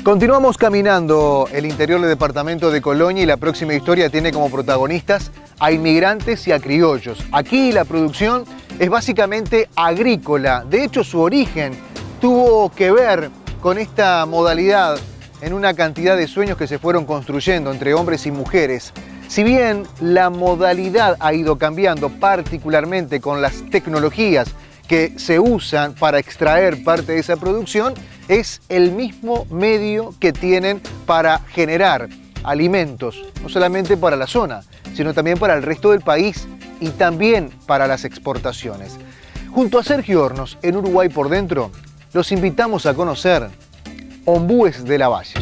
Continuamos caminando el interior del departamento de Colonia y la próxima historia tiene como protagonistas a inmigrantes y a criollos. Aquí la producción es básicamente agrícola. De hecho, su origen tuvo que ver con esta modalidad en una cantidad de sueños que se fueron construyendo entre hombres y mujeres. Si bien la modalidad ha ido cambiando, particularmente con las tecnologías que se usan para extraer parte de esa producción, es el mismo medio que tienen para generar alimentos, no solamente para la zona, sino también para el resto del país y también para las exportaciones. Junto a Sergio Hornos, en Uruguay por Dentro, los invitamos a conocer Ombúes de la Valle.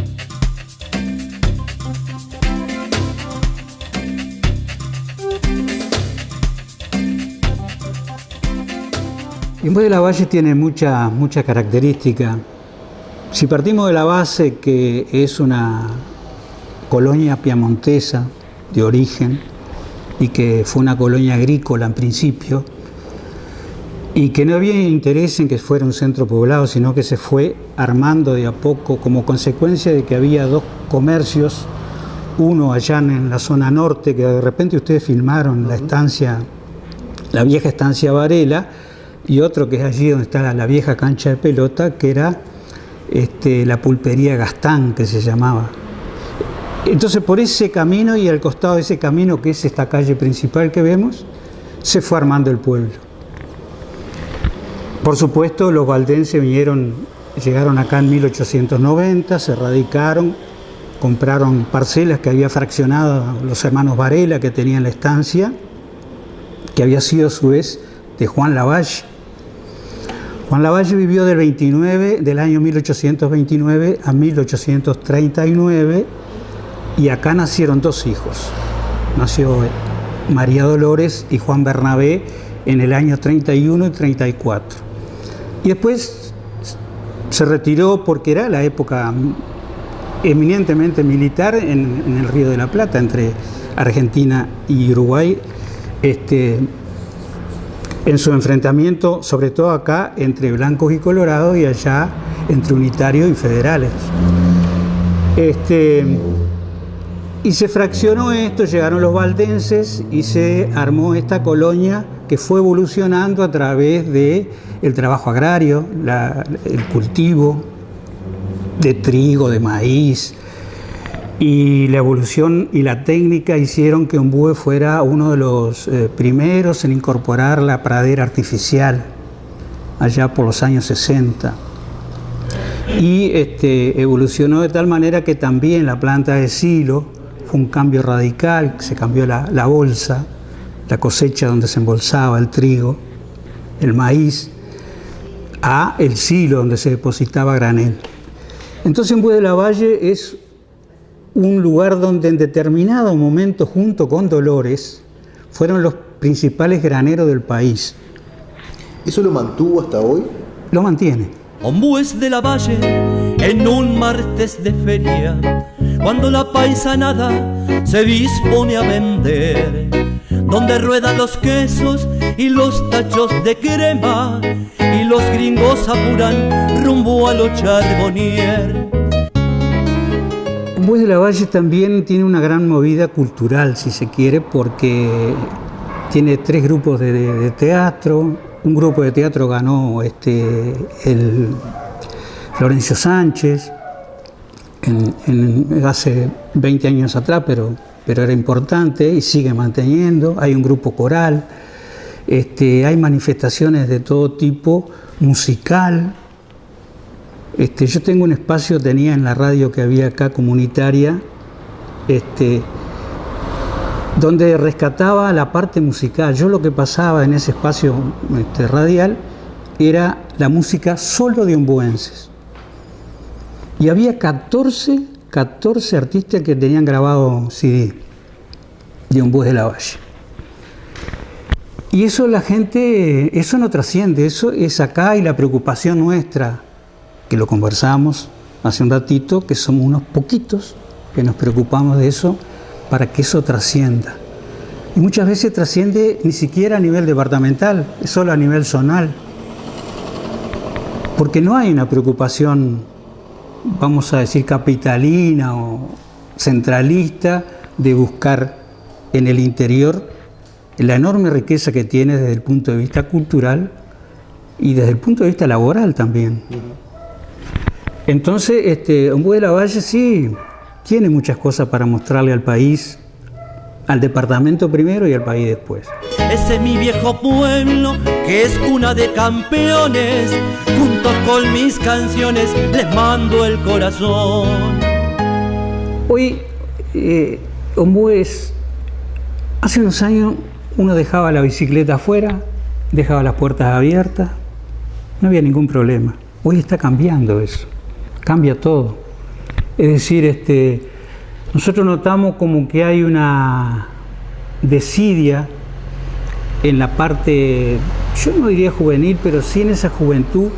Ombúes de la Valle tiene mucha característica. Si partimos de la base que es una colonia piamontesa de origen y que fue una colonia agrícola en principio y que no había interés en que fuera un centro poblado, sino que se fue armando de a poco como consecuencia de que había dos comercios, uno allá en la zona norte, que de repente ustedes filmaron la estancia, la vieja estancia Varela, y otro que es allí donde está la vieja cancha de pelota, que era la pulpería Gastán, que se llamaba. Entonces, por ese camino y al costado de ese camino, que es esta calle principal que vemos, se fue armando el pueblo. Por supuesto, los valdenses llegaron acá en 1890, se radicaron, compraron parcelas que había fraccionado los hermanos Varela, que tenían la estancia, que había sido a su vez de Juan Lavalle. Juan Lavalle vivió del año 1829 a 1839 y acá nacieron dos hijos. Nació María Dolores y Juan Bernabé en el año 31 y 34. Y después se retiró porque era la época eminentemente militar en el Río de la Plata, entre Argentina y Uruguay, en su enfrentamiento, sobre todo acá, entre blancos y colorados y allá entre unitarios y federales. Y se fraccionó esto, llegaron los valdenses y se armó esta colonia que fue evolucionando a través del trabajo agrario, el cultivo de trigo, de maíz, y la evolución y la técnica hicieron que Ombúes fuera uno de los primeros en incorporar la pradera artificial allá por los años 60. Y evolucionó de tal manera que también la planta de silo fue un cambio radical, se cambió la bolsa, la cosecha donde se embolsaba el trigo, el maíz, a el silo donde se depositaba granel. Entonces Ombúes de la Valle es un lugar donde en determinado momento, junto con Dolores, fueron los principales graneros del país. ¿Eso lo mantuvo hasta hoy? Lo mantiene. Ombúes de la Valle, en un martes de feria, cuando la paisanada se dispone a vender, donde ruedan los quesos y los tachos de crema, y los gringos apuran rumbo a lo Charbonnier. Ombúes de la Valle también tiene una gran movida cultural, si se quiere, porque tiene 3 grupos de teatro. Un grupo de teatro ganó el Florencio Sánchez hace 20 años atrás, pero era importante y sigue manteniendo. Hay un grupo coral, hay manifestaciones de todo tipo, musical. Yo tengo un espacio, tenía en la radio que había acá comunitaria, donde rescataba la parte musical. Yo lo que pasaba en ese espacio radial era la música solo de ombuenses. Y había 14 artistas que tenían grabado CD de Ombúes de la Valle. Y eso la gente, eso no trasciende, eso es acá, y la preocupación nuestra, que lo conversamos hace un ratito, que somos unos poquitos que nos preocupamos de eso para que eso trascienda. Y muchas veces trasciende ni siquiera a nivel departamental, es solo a nivel zonal. Porque no hay una preocupación vamos a decir, capitalina o centralista de buscar en el interior la enorme riqueza que tiene desde el punto de vista cultural y desde el punto de vista laboral también. Entonces, Ombú de la Valle sí tiene muchas cosas para mostrarle al país, al departamento primero y al país después. Ese es mi viejo pueblo, que es cuna de campeones. Junto con mis canciones les mando el corazón. Hoy, Ombú es... Hace unos años uno dejaba la bicicleta afuera, dejaba las puertas abiertas, no había ningún problema. Hoy está cambiando eso, cambia todo. Es decir, nosotros notamos como que hay una desidia en la parte, yo no diría juvenil, pero sí en esa juventud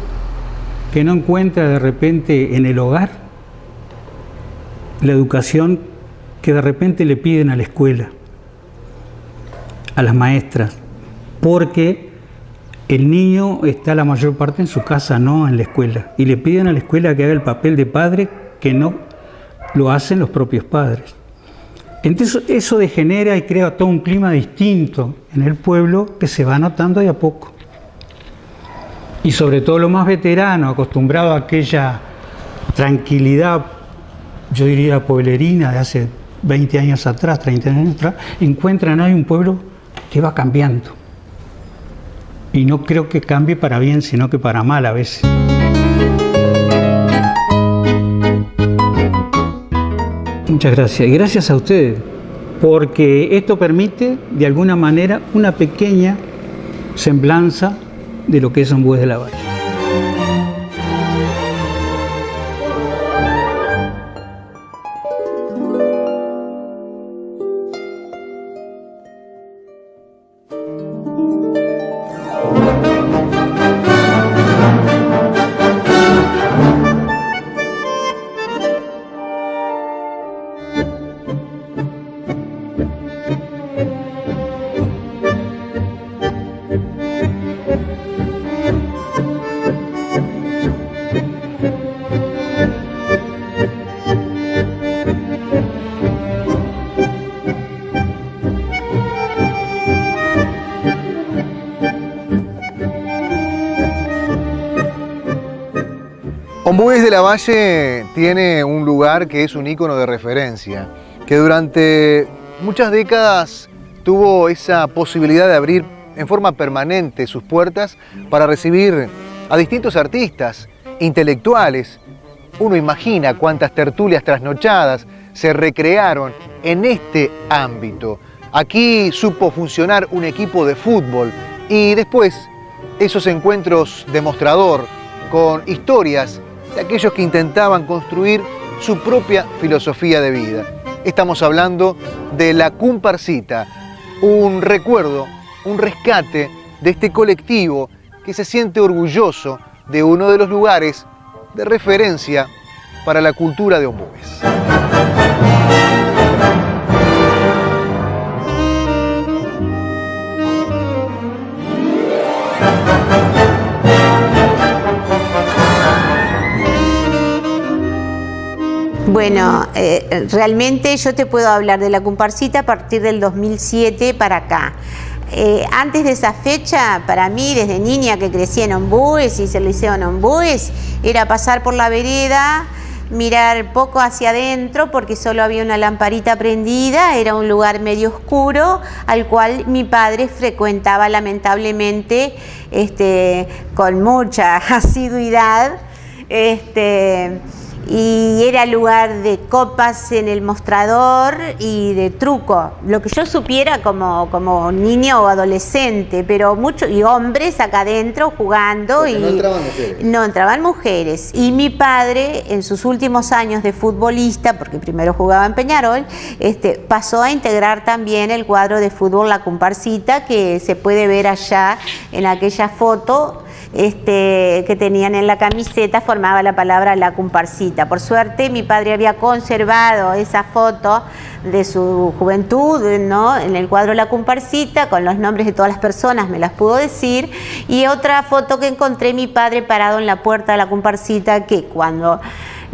que no encuentra de repente en el hogar la educación que de repente le piden a la escuela, a las maestras, porque el niño está la mayor parte en su casa, no en la escuela, y le piden a la escuela que haga el papel de padre que no lo hacen los propios padres. Entonces eso degenera y crea todo un clima distinto en el pueblo que se va notando de a poco. Y sobre todo los más veteranos, acostumbrados a aquella tranquilidad, yo diría pueblerina de hace 20 años atrás, 30 años atrás, encuentran ahí un pueblo que va cambiando. Y no creo que cambie para bien, sino que para mal a veces. Muchas gracias. Y gracias a ustedes, porque esto permite, de alguna manera, una pequeña semblanza de lo que es Ombú de la Valle. Ombúes de la Valle tiene un lugar que es un ícono de referencia, que durante muchas décadas tuvo esa posibilidad de abrir en forma permanente sus puertas para recibir a distintos artistas, intelectuales. Uno imagina cuántas tertulias trasnochadas se recrearon en este ámbito. Aquí supo funcionar un equipo de fútbol y después esos encuentros de mostrador con historias de aquellos que intentaban construir su propia filosofía de vida. Estamos hablando de la Comparsita, un recuerdo, un rescate de este colectivo que se siente orgulloso de uno de los lugares de referencia para la cultura de Ombúes. Bueno, realmente yo te puedo hablar de la Comparsita a partir del 2007 para acá. Antes de esa fecha, para mí, desde niña que crecí en Ombúes, hice el liceo en Ombúes, era pasar por la vereda, mirar poco hacia adentro porque solo había una lamparita prendida, era un lugar medio oscuro al cual mi padre frecuentaba lamentablemente con mucha asiduidad. Y era lugar de copas en el mostrador y de truco, lo que yo supiera como niño o adolescente, pero y hombres acá adentro jugando. Porque no entraban mujeres. No entraban mujeres. Y mi padre, en sus últimos años de futbolista, porque primero jugaba en Peñarol, pasó a integrar también el cuadro de fútbol La Comparsita, que se puede ver allá en aquella foto. Que tenían en la camiseta formaba la palabra La Comparsita. Por suerte mi padre había conservado esa foto de su juventud, ¿no?, en el cuadro La Comparsita, con los nombres de todas las personas, me las pudo decir, y otra foto que encontré, mi padre parado en la puerta de La Comparsita, que cuando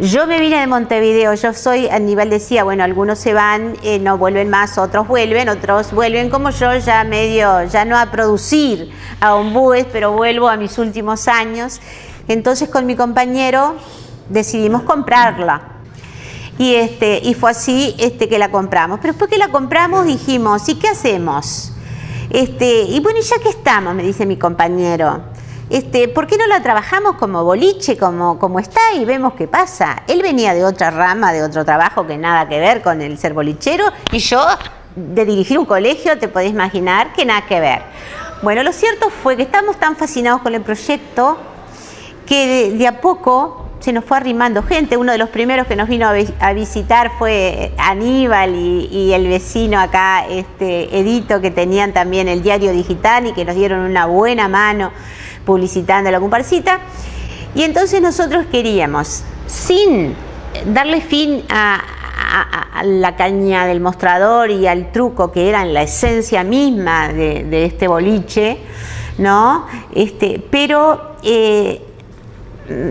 Yo me vine de Montevideo, yo soy, Aníbal decía, bueno, algunos se van, no vuelven más, otros vuelven como yo, ya no a producir a ombúes, pero vuelvo a mis últimos años. Entonces con mi compañero decidimos comprarla. Y fue así que la compramos. Pero después que la compramos dijimos, ¿y qué hacemos? Y bueno, ya que estamos, me dice mi compañero, ¿por qué no la trabajamos como boliche, como está, y vemos qué pasa? Él venía de otra rama, de otro trabajo que nada que ver con el ser bolichero, y yo de dirigir un colegio, te podés imaginar que nada que ver. Bueno, lo cierto fue que estamos tan fascinados con el proyecto que de a poco se nos fue arrimando gente. Uno de los primeros que nos vino a visitar fue Aníbal y el vecino acá, Edito, que tenían también el diario digital y que nos dieron una buena mano publicitando la comparsita. Y entonces nosotros queríamos, sin darle fin a la caña del mostrador y al truco, que eran la esencia misma de este boliche, ¿no? Pero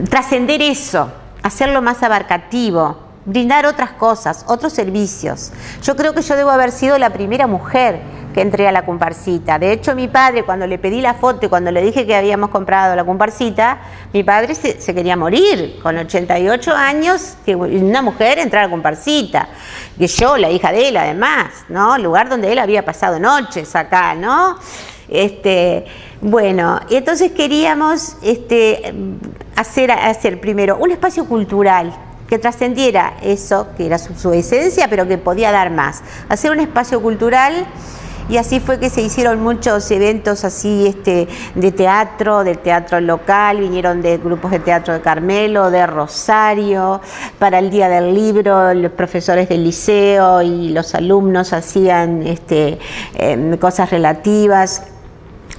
trascender eso, hacerlo más abarcativo, brindar otras cosas, otros servicios. Yo creo que yo debo haber sido la primera mujer que entré a la comparsita. De hecho, mi padre, cuando le pedí la foto y cuando le dije que habíamos comprado la comparsita, mi padre se quería morir. Con 88 años, que una mujer entra a la comparsita. Que yo, la hija de él, además, ¿no? El lugar donde él había pasado noches acá, ¿no? Bueno, y entonces queríamos hacer primero un espacio cultural que trascendiera eso, que era su esencia, pero que podía dar más. Hacer un espacio cultural, y así fue que se hicieron muchos eventos así de teatro, del teatro local, vinieron de grupos de teatro de Carmelo, de Rosario, para el Día del Libro, los profesores del liceo y los alumnos hacían cosas relativas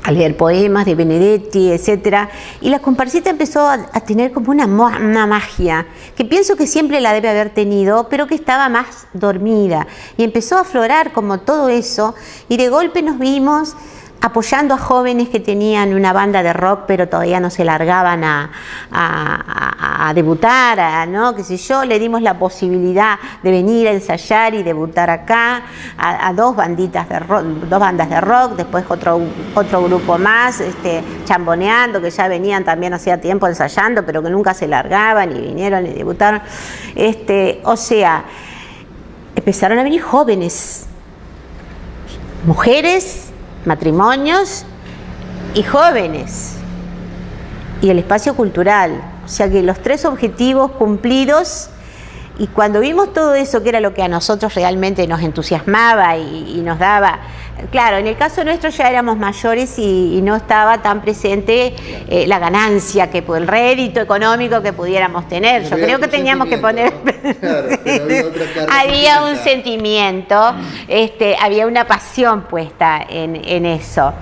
a leer poemas de Benedetti, etcétera, y la comparsita empezó a tener como una magia, que pienso que siempre la debe haber tenido, pero que estaba más dormida, y empezó a aflorar como todo eso, y de golpe nos vimos apoyando a jóvenes que tenían una banda de rock, pero todavía no se largaban a debutar, ¿no? Qué sé yo, le dimos la posibilidad de venir a ensayar y debutar acá a dos bandas de rock, después otro grupo más, chamboneando, que ya venían también hacía tiempo ensayando, pero que nunca se largaban y vinieron y debutaron. O sea, empezaron a venir jóvenes, mujeres, matrimonios y jóvenes, y el espacio cultural. O sea que los tres objetivos cumplidos. Y cuando vimos todo eso, que era lo que a nosotros realmente nos entusiasmaba y nos daba, claro, en el caso nuestro ya éramos mayores y no estaba tan presente la ganancia, el rédito económico que pudiéramos tener. Yo creo que teníamos que poner... Claro, había un sentimiento, había una pasión puesta en eso.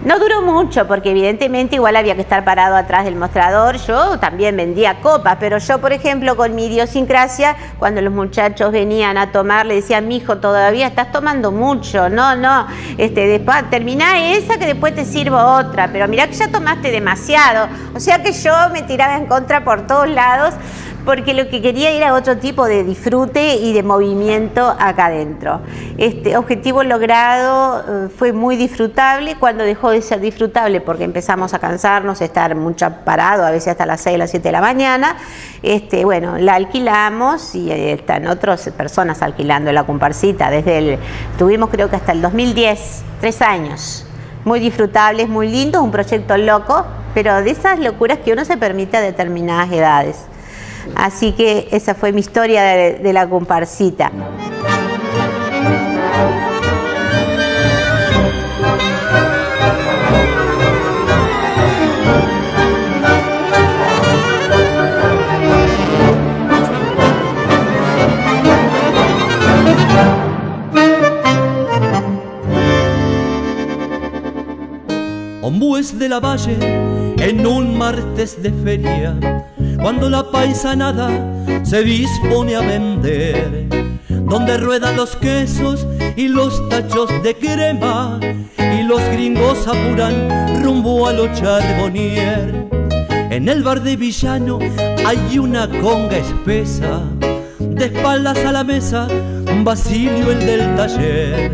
No duró mucho porque evidentemente igual había que estar parado atrás del mostrador. Yo también vendía copas, pero yo, por ejemplo, con mi idiosincrasia, cuando los muchachos venían a tomar, le decían: mijo, todavía estás tomando mucho, no, después terminá esa que después te sirvo otra, pero mirá que ya tomaste demasiado. O sea que yo me tiraba en contra por todos lados, porque lo que quería era otro tipo de disfrute y de movimiento acá adentro. Objetivo logrado, fue muy disfrutable. Cuando dejó de ser disfrutable, porque empezamos a cansarnos, estar mucho parado, a veces hasta las 6 o las 7 de la mañana, bueno, la alquilamos y están otras personas alquilando la comparsita. Tuvimos creo que hasta el 2010, 3 años. Muy disfrutables, muy lindos, un proyecto loco, pero de esas locuras que uno se permite a determinadas edades. Así que esa fue mi historia de la comparsita. Ombúes de la Valle en un martes de feria, cuando la paisanada se dispone a vender, donde ruedan los quesos y los tachos de crema, y los gringos apuran rumbo a lo Charbonnier. En el bar de Villano hay una conga espesa, de espaldas a la mesa, Basilio el del taller.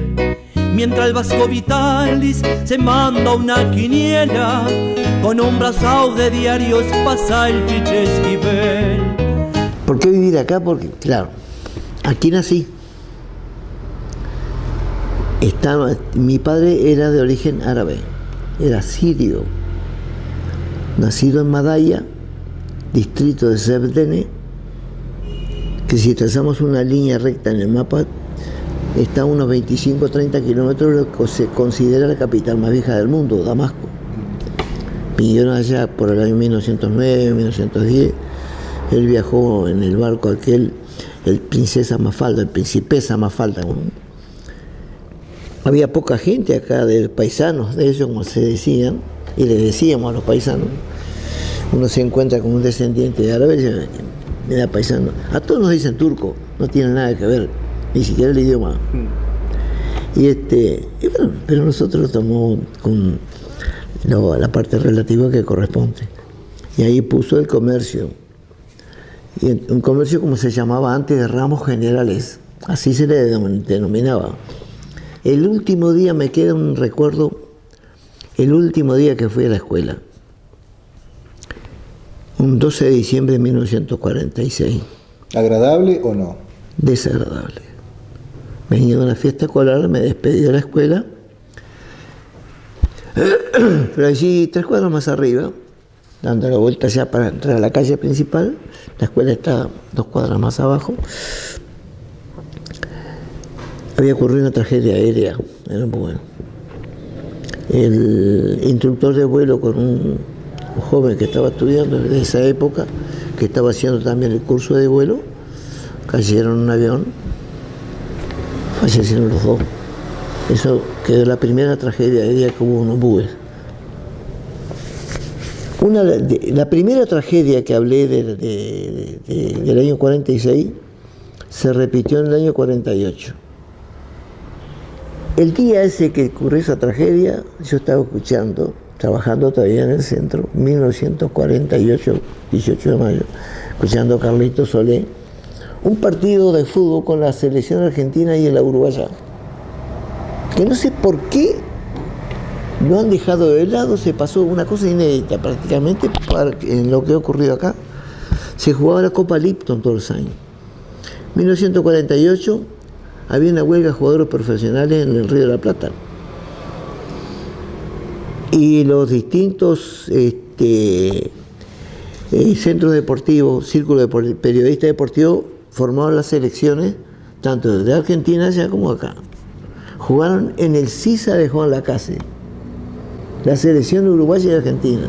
Mientras el Vasco Vitalis se manda una quiniela, con un brazao de diarios pasa el Chiche Esquivel. ¿Por qué vivir acá? Porque, claro, aquí nací. Mi padre era de origen árabe, era sirio, nacido en Madaya, distrito de Sebdene, que si trazamos una línea recta en el mapa, está a unos 25 o 30 kilómetros de lo que se considera la capital más vieja del mundo, Damasco. Vinieron allá por el año 1909, 1910. Él viajó en el barco aquel, el Princesa Mafalda, el Principesa Mafalda. Había poca gente acá, de paisanos, de ellos, como se decían, y le decíamos a los paisanos. Uno se encuentra con un descendiente de árabe y dice, mira, paisano. A todos nos dicen turco, no tiene nada que ver, ni siquiera el idioma. Y bueno, pero nosotros lo tomamos con la parte relativa que corresponde. Y ahí puso el comercio. Y un comercio como se llamaba antes, de ramos generales, así se le denominaba. El último día me queda un recuerdo, el último día que fui a la escuela, un 12 de diciembre de 1946. ¿Agradable o no? Desagradable. Venía de una fiesta escolar, me despedí de la escuela, pero allí 3 cuadras más arriba, dando la vuelta ya para entrar a la calle principal, la escuela está 2 cuadras más abajo, había ocurrido una tragedia aérea, era muy bueno. El instructor de vuelo con un joven que estaba estudiando desde esa época, que estaba haciendo también el curso de vuelo, cayeron en un avión, fallecieron los 2. Eso quedó la primera tragedia aérea que hubo en Ombúes. La primera tragedia que hablé del año 46 se repitió en el año 48. El día ese que ocurrió esa tragedia, yo estaba escuchando, trabajando todavía en el centro, 1948, 18 de mayo, escuchando a Carlito Solé, un partido de fútbol con la selección argentina y la uruguaya, que no sé por qué lo han dejado de lado. Se pasó una cosa inédita prácticamente en lo que ha ocurrido acá. Se jugaba la Copa Lipton todos los años. 1948 había una huelga de jugadores profesionales en el Río de la Plata. Y los distintos centros deportivos, círculos de periodistas deportivos, formaron las selecciones, tanto de Argentina allá como acá. Jugaron en el Sisa de Juan Lacase, la selección uruguaya y argentina.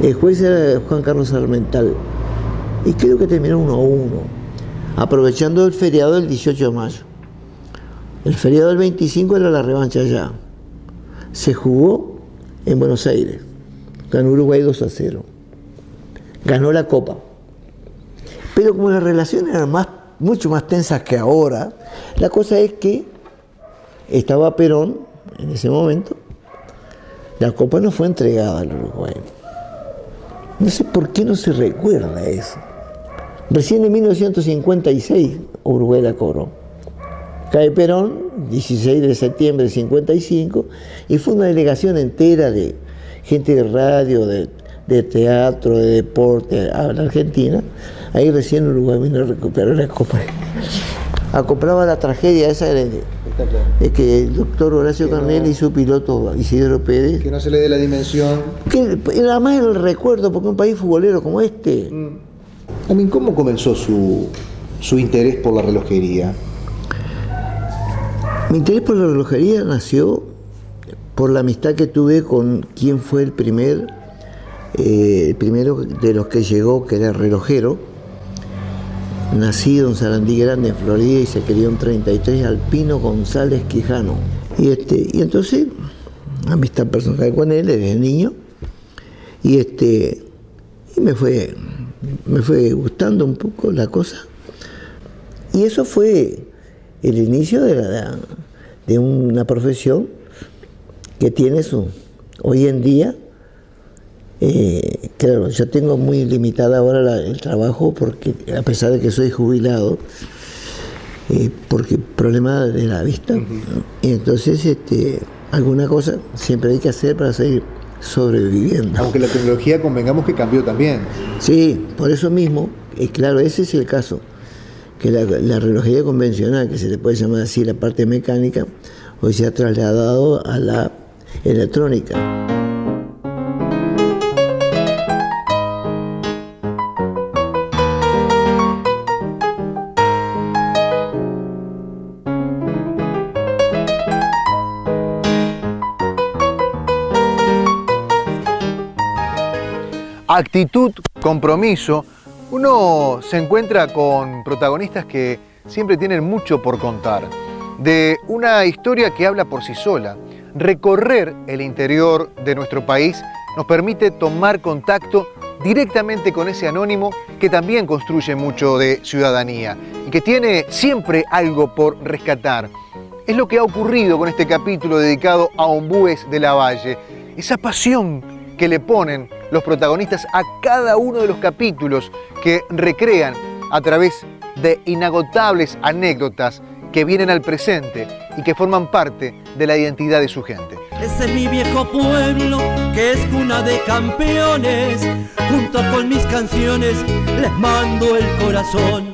El juez era Juan Carlos Armental. Y creo que terminó 1-1, aprovechando el feriado del 18 de mayo. El feriado del 25 era la revancha allá. Se jugó en Buenos Aires. Ganó Uruguay 2-0. Ganó la Copa. Pero como las relaciones eran mucho más tensas que ahora, la cosa es que estaba Perón en ese momento. La Copa no fue entregada al Uruguay. No sé por qué no se recuerda eso. Recién en 1956 Uruguay la cobró. Cae Perón, 16 de septiembre del 55, y fue una delegación entera de gente de radio, de teatro, de deporte, a la Argentina. Ahí recién Uruguay vino a recuperar la Copa. Acoplaba la tragedia esa de que el doctor Horacio Carnel y su piloto Isidro Pérez. Que no se le dé la dimensión. Que nada más el recuerdo, porque un país futbolero como este. ¿Cómo comenzó su interés por la relojería? Mi interés por la relojería nació por la amistad que tuve con quien fue el primero de los que llegó, que era relojero, nacido en Sarandí Grande, en Florida, y se crió en 33, Alpino González Quijano. Y entonces, amistad personal con él desde niño, y me fue gustando un poco la cosa. Y eso fue el inicio de una profesión que tiene hoy en día, que Claro, yo tengo muy limitada ahora el trabajo porque a pesar de que soy jubilado, porque problema de la vista, ¿no? Y entonces alguna cosa siempre hay que hacer para seguir sobreviviendo. Aunque la tecnología convengamos que cambió también. Sí, por eso mismo, claro, ese es el caso, que la relojería convencional, que se le puede llamar así la parte mecánica, hoy se ha trasladado a la electrónica. Actitud, compromiso. Uno se encuentra con protagonistas que siempre tienen mucho por contar, de una historia que habla por sí sola. Recorrer el interior de nuestro país nos permite tomar contacto directamente con ese anónimo que también construye mucho de ciudadanía y que tiene siempre algo por rescatar. Es lo que ha ocurrido con este capítulo dedicado a Ombúes de la Valle, esa pasión que le ponen los protagonistas a cada uno de los capítulos que recrean a través de inagotables anécdotas que vienen al presente y que forman parte de la identidad de su gente. Ese es mi viejo pueblo, que es cuna de campeones. Junto con mis canciones les mando el corazón.